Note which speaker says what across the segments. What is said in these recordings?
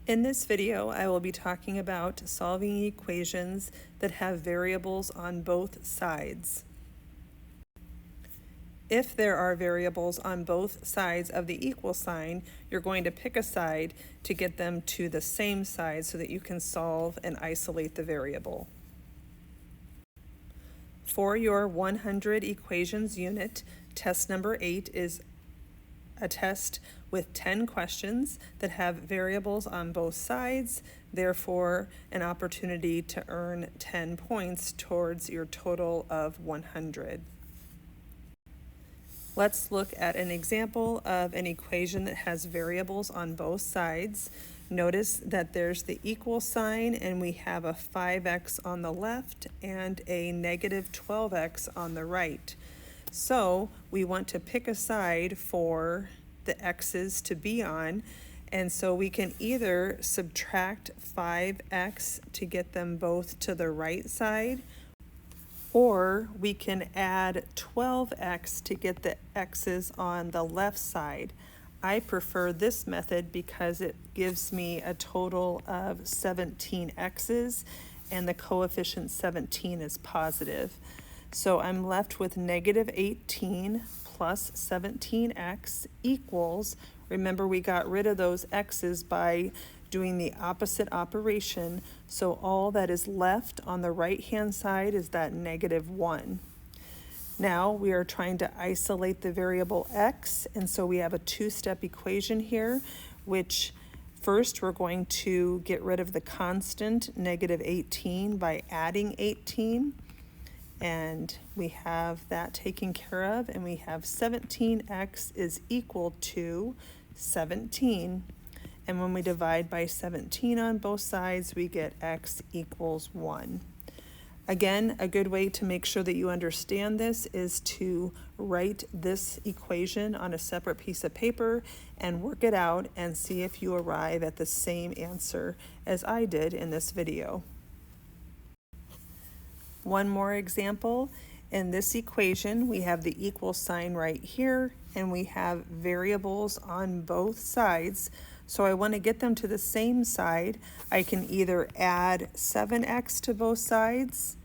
Speaker 1: In this video, I will be talking about solving equations that have variables on both sides. If there are variables on both sides of the equal sign, you're going to pick a side to get them to the same side so that you can solve and isolate the variable. For your 100 equations unit, test number 8 is a test with 10 questions that have variables on both sides, therefore an opportunity to earn 10 points towards your total of 100. Let's look at an example of an equation that has variables on both sides. Notice that there's the equal sign and we have a 5x on the left and a negative 12x on the right. So we want to pick a side for the x's to be on, and so we can either subtract 5x to get them both to the right side, or we can add 12x to get the x's on the left side. I prefer this method because it gives me a total of 17 x's and the coefficient 17 is positive. So I'm left with negative 18 plus 17x equals, remember we got rid of those x's by doing the opposite operation, so all that is left on the right hand side is that negative 1. Now we are trying to isolate the variable x, and so we have a two-step equation here, which first we're going to get rid of the constant negative 18 by adding 18. And we have that taken care of, and we have 17x is equal to 17. And when we divide by 17 on both sides, we get x equals 1. Again, a good way to make sure that you understand this is to write this equation on a separate piece of paper and work it out and see if you arrive at the same answer as I did in this video. One more example. In this equation, we have the equal sign right here, and we have variables on both sides. So I want to get them to the same side. I can either add 7x to both sides,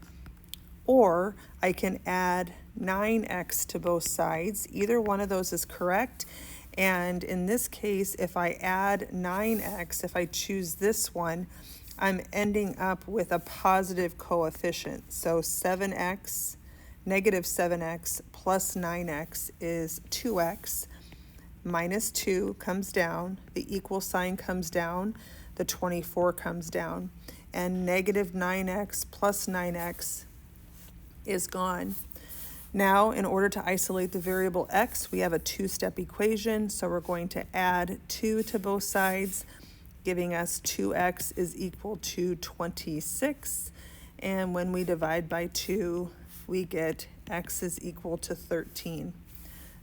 Speaker 1: or I can add 9x to both sides. Either one of those is correct. And in this case, if I add 9x, if I choose this one, I'm ending up with a positive coefficient. So 7x, negative 7x plus 9x is 2x. Minus 2 comes down, the equal sign comes down, the 24 comes down, and negative 9x plus 9x is gone. Now, in order to isolate the variable x, we have a two-step equation, so we're going to add 2 to both sides, giving us 2x is equal to 26. And when we divide by 2, we get x is equal to 13.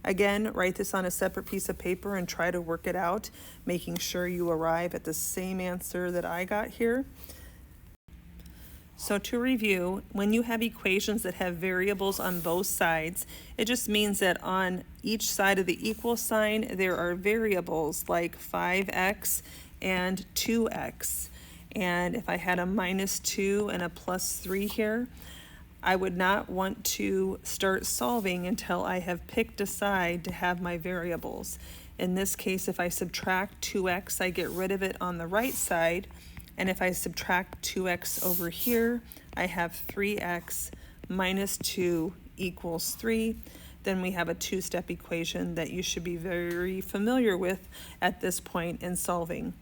Speaker 1: Again, write this on a separate piece of paper and try to work it out, making sure you arrive at the same answer that I got here. So to review, when you have equations that have variables on both sides, it just means that on each side of the equal sign, there are variables like 5x and 2x. And if I had a minus 2 and a plus 3 here, I would not want to start solving until I have picked a side to have my variables. In this case, if I subtract 2x, I get rid of it on the right side. And if I subtract 2x over here, I have 3x minus 2 equals 3. Then we have a two-step equation that you should be very familiar with at this point in solving.